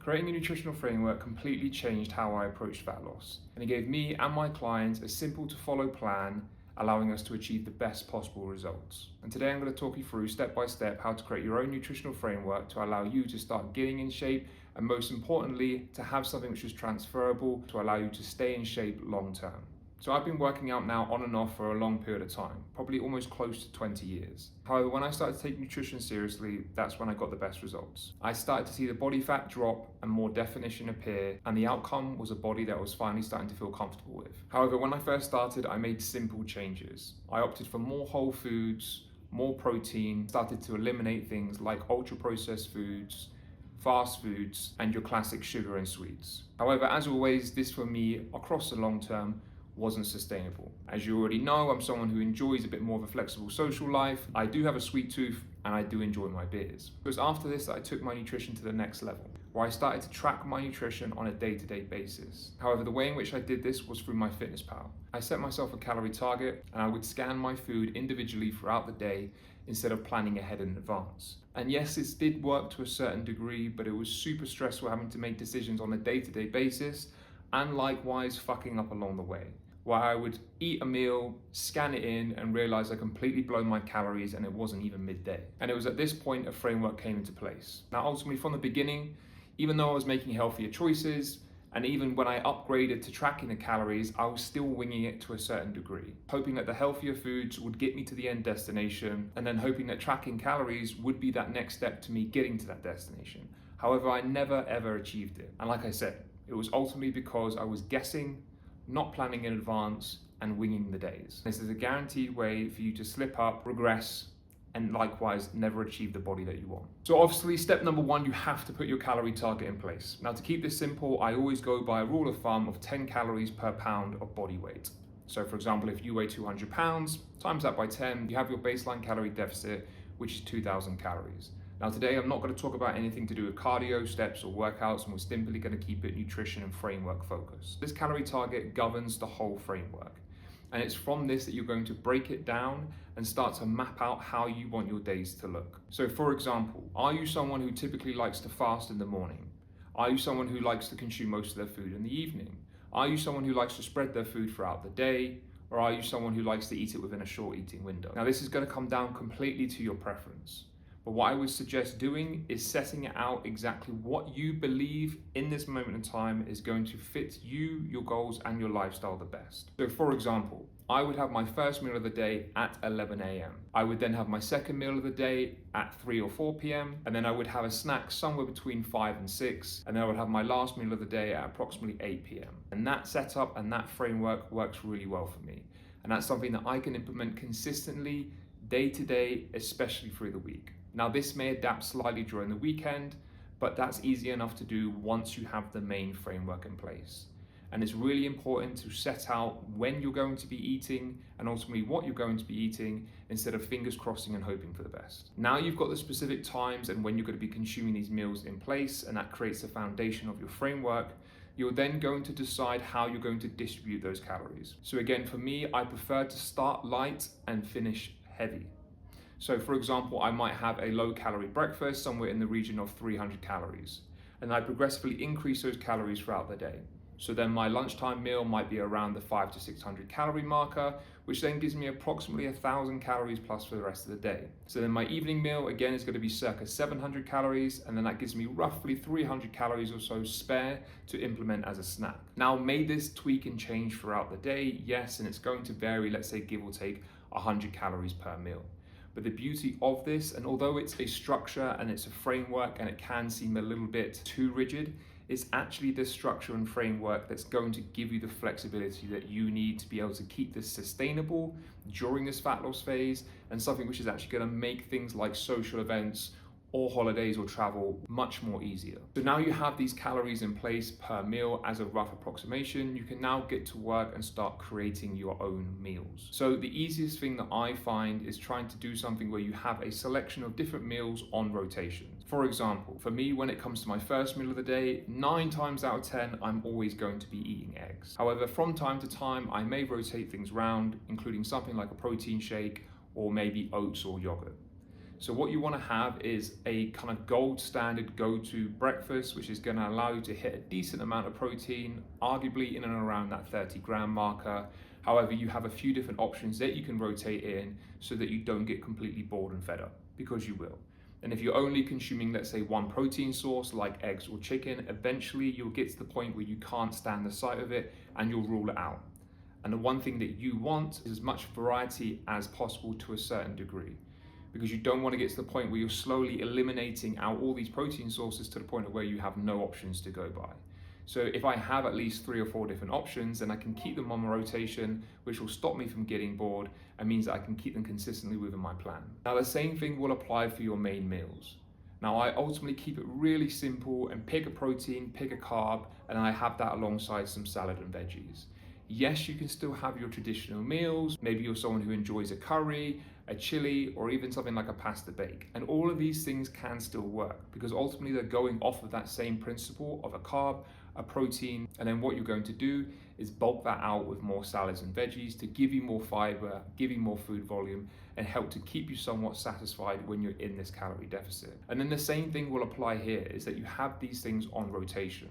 Creating a nutritional framework completely changed how I approached fat loss, and it gave me and my clients a simple to follow plan, allowing us to achieve the best possible results. And today I'm going to talk you through step by step how to create your own nutritional framework to allow you to start getting in shape, and most importantly, to have something which is transferable to allow you to stay in shape long term. So I've been working out now on and off for a long period of time, probably almost close to 20 years. However, when I started to take nutrition seriously, that's when I got the best results. I started to see the body fat drop and more definition appear, and the outcome was a body that I was finally starting to feel comfortable with. However, when I first started, I made simple changes. I opted for more whole foods, more protein, started to eliminate things like ultra processed foods, fast foods, and your classic sugar and sweets. However, as always, this for me across the long term wasn't sustainable. As you already know, I'm someone who enjoys a bit more of a flexible social life. I do have a sweet tooth and I do enjoy my beers. It was after this that I took my nutrition to the next level, where I started to track my nutrition on a day-to-day basis. However, the way in which I did this was through MyFitnessPal. I set myself a calorie target and I would scan my food individually throughout the day instead of planning ahead in advance. And yes, this did work to a certain degree, but it was super stressful having to make decisions on a day-to-day basis and likewise fucking up along the way, where I would eat a meal, scan it in, and realize I completely blown my calories and it wasn't even midday. And it was at this point a framework came into place. Now, ultimately from the beginning, even though I was making healthier choices, and even when I upgraded to tracking the calories, I was still winging it to a certain degree, hoping that the healthier foods would get me to the end destination, and then hoping that tracking calories would be that next step to me getting to that destination. However, I never ever achieved it. And like I said, it was ultimately because I was guessing, not planning in advance, and winging the days. This is a guaranteed way for you to slip up, regress, and likewise never achieve the body that you want. So obviously, step number one, you have to put your calorie target in place. Now, to keep this simple, I always go by a rule of thumb of 10 calories per pound of body weight. So for example, if you weigh 200 pounds, times that by 10, you have your baseline calorie deficit, which is 2,000 calories. Now today, I'm not going to talk about anything to do with cardio, steps, or workouts, and we're simply going to keep it nutrition and framework focused. This calorie target governs the whole framework. And it's from this that you're going to break it down and start to map out how you want your days to look. So for example, are you someone who typically likes to fast in the morning? Are you someone who likes to consume most of their food in the evening? Are you someone who likes to spread their food throughout the day? Or are you someone who likes to eat it within a short eating window? Now this is going to come down completely to your preference. But what I would suggest doing is setting it out exactly what you believe in this moment in time is going to fit you, your goals, and your lifestyle the best. So for example, I would have my first meal of the day at 11 a.m. I would then have my second meal of the day at 3 or 4 p.m. And then I would have a snack somewhere between 5 and 6. And then I would have my last meal of the day at approximately 8 p.m. And that setup and that framework works really well for me. And that's something that I can implement consistently day to day, especially through the week. Now this may adapt slightly during the weekend, but that's easy enough to do once you have the main framework in place. And it's really important to set out when you're going to be eating and ultimately what you're going to be eating instead of fingers crossing and hoping for the best. Now you've got the specific times and when you're going to be consuming these meals in place, and that creates the foundation of your framework. You're then going to decide how you're going to distribute those calories. So again, for me, I prefer to start light and finish heavy. So for example, I might have a low calorie breakfast somewhere in the region of 300 calories, and I progressively increase those calories throughout the day. So then my lunchtime meal might be around the 500 to 600 calorie marker, which then gives me approximately 1,000 calories plus for the rest of the day. So then my evening meal again is going to be circa 700 calories, and then that gives me roughly 300 calories or so spare to implement as a snack. Now, may this tweak and change throughout the day? Yes, and it's going to vary, let's say give or take 100 calories per meal. But the beauty of this, and although it's a structure and it's a framework and it can seem a little bit too rigid, it's actually this structure and framework that's going to give you the flexibility that you need to be able to keep this sustainable during this fat loss phase, and something which is actually going to make things like social events or holidays or travel much more easier. So now you have these calories in place per meal as a rough approximation, you can now get to work and start creating your own meals. So the easiest thing that I find is trying to do something where you have a selection of different meals on rotation. For example, for me, when it comes to my first meal of the day, 9 times out of 10, I'm always going to be eating eggs. However, from time to time, I may rotate things around, including something like a protein shake or maybe oats or yogurt. So what you want to have is a kind of gold standard go-to breakfast, which is going to allow you to hit a decent amount of protein, arguably in and around that 30-gram marker. However, you have a few different options that you can rotate in so that you don't get completely bored and fed up, because you will. And if you're only consuming, let's say, one protein source like eggs or chicken, eventually you'll get to the point where you can't stand the sight of it and you'll rule it out. And the one thing that you want is as much variety as possible to a certain degree, because you don't want to get to the point where you're slowly eliminating out all these protein sources to the point of where you have no options to go by. So if I have at least 3 or 4 different options, then I can keep them on rotation, which will stop me from getting bored and means that I can keep them consistently within my plan. Now, the same thing will apply for your main meals. Now, I ultimately keep it really simple and pick a protein, pick a carb, and I have that alongside some salad and veggies. Yes, you can still have your traditional meals. Maybe you're someone who enjoys a curry, a chili, or even something like a pasta bake. And all of these things can still work because ultimately they're going off of that same principle of a carb, a protein, and then what you're going to do is bulk that out with more salads and veggies to give you more fiber, give you more food volume, and help to keep you somewhat satisfied when you're in this calorie deficit. And then the same thing will apply here, is that you have these things on rotation.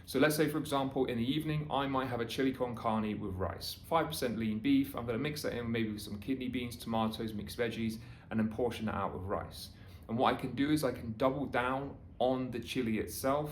So let's say, for example, in the evening, I might have a chili con carne with rice, 5% lean beef. I'm going to mix that in maybe with some kidney beans, tomatoes, mixed veggies, and then portion that out with rice. And what I can do is I can double down on the chili itself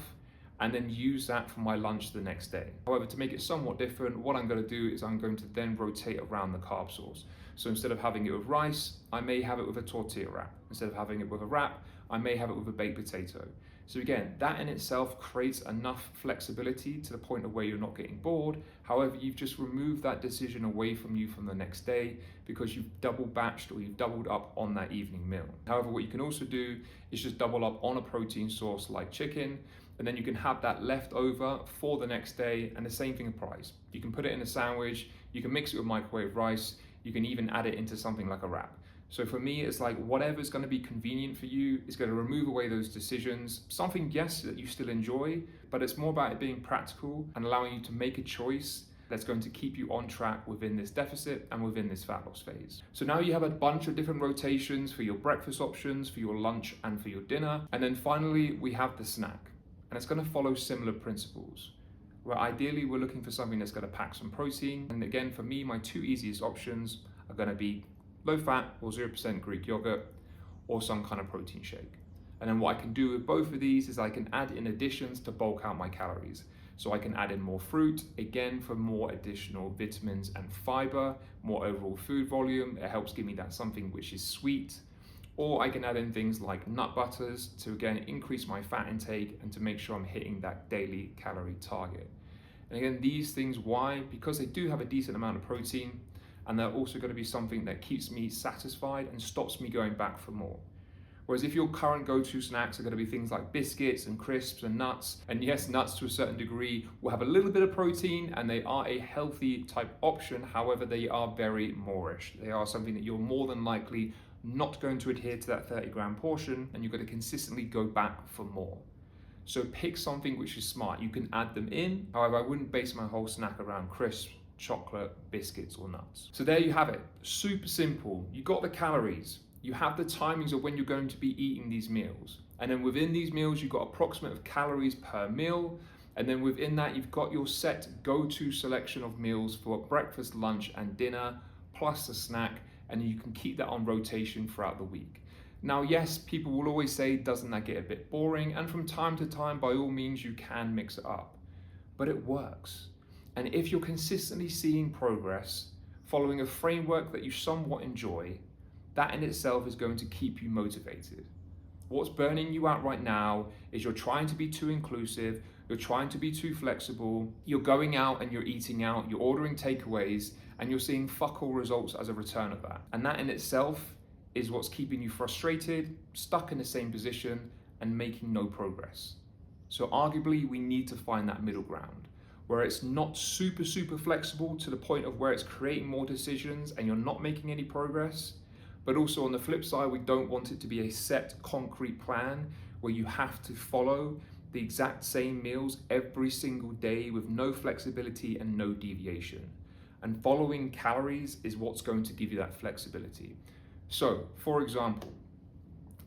and then use that for my lunch the next day. However, to make it somewhat different, what I'm going to do is I'm going to then rotate around the carb source. So instead of having it with rice, I may have it with a tortilla wrap. Instead of having it with a wrap, I may have it with a baked potato. So again, that in itself creates enough flexibility to the point of where you're not getting bored. However, you've just removed that decision away from you from the next day because you've double batched or you've doubled up on that evening meal. However, what you can also do is just double up on a protein source like chicken, and then you can have that left over for the next day, and the same thing applies. You can put it in a sandwich, you can mix it with microwave rice, you can even add it into something like a wrap. So for me, it's like whatever's going to be convenient for you is going to remove away those decisions. Something, yes, that you still enjoy, but it's more about it being practical and allowing you to make a choice that's going to keep you on track within this deficit and within this fat loss phase. So now you have a bunch of different rotations for your breakfast options, for your lunch, and for your dinner. And then finally, we have the snack. And it's going to follow similar principles, where ideally we're looking for something that's going to pack some protein. And again, for me, my 2 easiest options are going to be low fat or 0% Greek yogurt or some kind of protein shake. And then what I can do with both of these is I can add in additions to bulk out my calories. So I can add in more fruit, again, for more additional vitamins and fiber, more overall food volume. It helps give me that something which is sweet. Or I can add in things like nut butters to again increase my fat intake and to make sure I'm hitting that daily calorie target. And again, these things, why? Because they do have a decent amount of protein, and they're also going to be something that keeps me satisfied and stops me going back for more. Whereas if your current go-to snacks are going to be things like biscuits and crisps and nuts, and yes, nuts to a certain degree will have a little bit of protein and they are a healthy type option, however, they are very moreish. They are something that you're more than likely not going to adhere to that 30-gram portion, and you're going to consistently go back for more. So pick something which is smart. You can add them in. However, I wouldn't base my whole snack around crisps, chocolate, biscuits, or nuts. So there you have it. Super simple. You got the calories. You have the timings of when you're going to be eating these meals. And then within these meals, you've got approximate of calories per meal. And then within that, you've got your set go-to selection of meals for breakfast, lunch, and dinner, plus a snack. And you can keep that on rotation throughout the week. Now, yes, people will always say, doesn't that get a bit boring? And from time to time, by all means, you can mix it up. But it works. And if you're consistently seeing progress, following a framework that you somewhat enjoy, that in itself is going to keep you motivated. What's burning you out right now is you're trying to be too inclusive, you're trying to be too flexible, you're going out and you're eating out, you're ordering takeaways, and you're seeing fuck all results as a return of that. And that in itself is what's keeping you frustrated, stuck in the same position, and making no progress. So arguably, we need to find that middle ground, where it's not super flexible to the point of where it's creating more decisions and you're not making any progress. But also on the flip side, we don't want it to be a set concrete plan where you have to follow the exact same meals every single day with no flexibility and no deviation. And following calories is what's going to give you that flexibility. So, for example,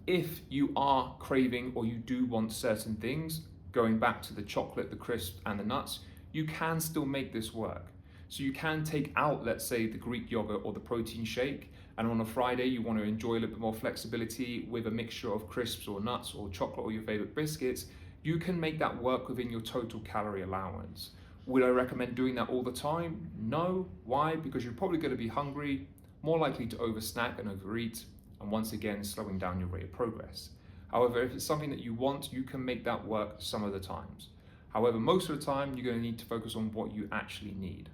If you are craving or you do want certain things, going back to the chocolate, the crisps, and the nuts, you can still make this work. So you can take out, let's say, the Greek yogurt or the protein shake, and on a Friday you want to enjoy a little bit more flexibility with a mixture of crisps or nuts or chocolate or your favorite biscuits. You can make that work within your total calorie allowance. Would I recommend doing that all the time? No. Why? Because you're probably going to be hungry, more likely to oversnack and overeat, and once again slowing down your rate of progress. However, if it's something that you want, you can make that work some of the times. However, most of the time you're going to need to focus on what you actually need.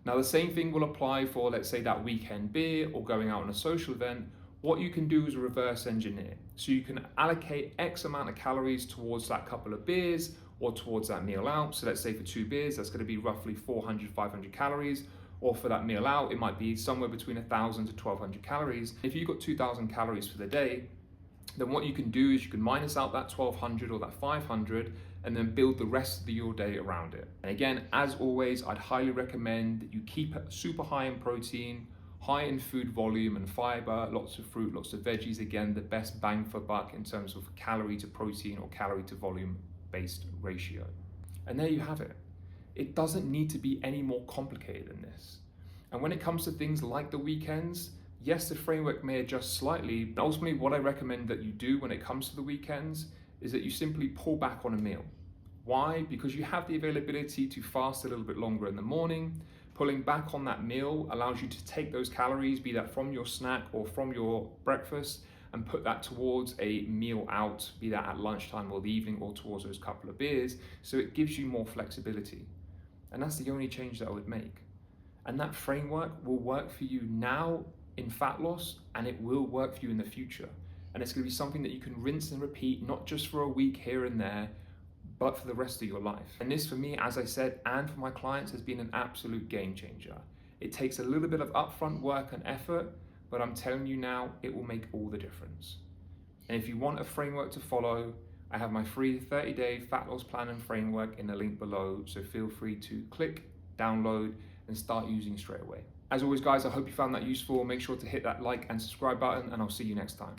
Now, the same thing will apply for, let's say, that weekend beer or going out on a social event. What you can do is reverse engineer. So you can allocate X amount of calories towards that couple of beers or towards that meal out. So let's say for 2 beers, that's going to be roughly 400, 500 calories. Or for that meal out, it might be somewhere between 1,000 to 1,200 calories. If you've got 2,000 calories for the day, then what you can do is you can minus out that 1,200 or that 500 and then build the rest of your day around it. And again, as always, I'd highly recommend that you keep it super high in protein, high in food volume and fiber, lots of fruit, lots of veggies. Again, the best bang for buck in terms of calorie to protein or calorie to volume based ratio. And there you have it. It doesn't need to be any more complicated than this. And when it comes to things like the weekends, yes, the framework may adjust slightly, but ultimately what I recommend that you do when it comes to the weekends is that you simply pull back on a meal. Why? Because you have the availability to fast a little bit longer in the morning. Pulling back on that meal allows you to take those calories, be that from your snack or from your breakfast, and put that towards a meal out, be that at lunchtime or the evening or towards those couple of beers. So it gives you more flexibility. And that's the only change that I would make. And that framework will work for you now in fat loss, and it will work for you in the future. And it's going to be something that you can rinse and repeat, not just for a week here and there, but for the rest of your life. And this for me, as I said, and for my clients, has been an absolute game changer. It takes a little bit of upfront work and effort, but I'm telling you now, it will make all the difference. And if you want a framework to follow, I have my free 30-day fat loss plan and framework in the link below, so feel free to click, download, and start using straight away. As always, guys, I hope you found that useful. Make sure to hit that like and subscribe button, and I'll see you next time.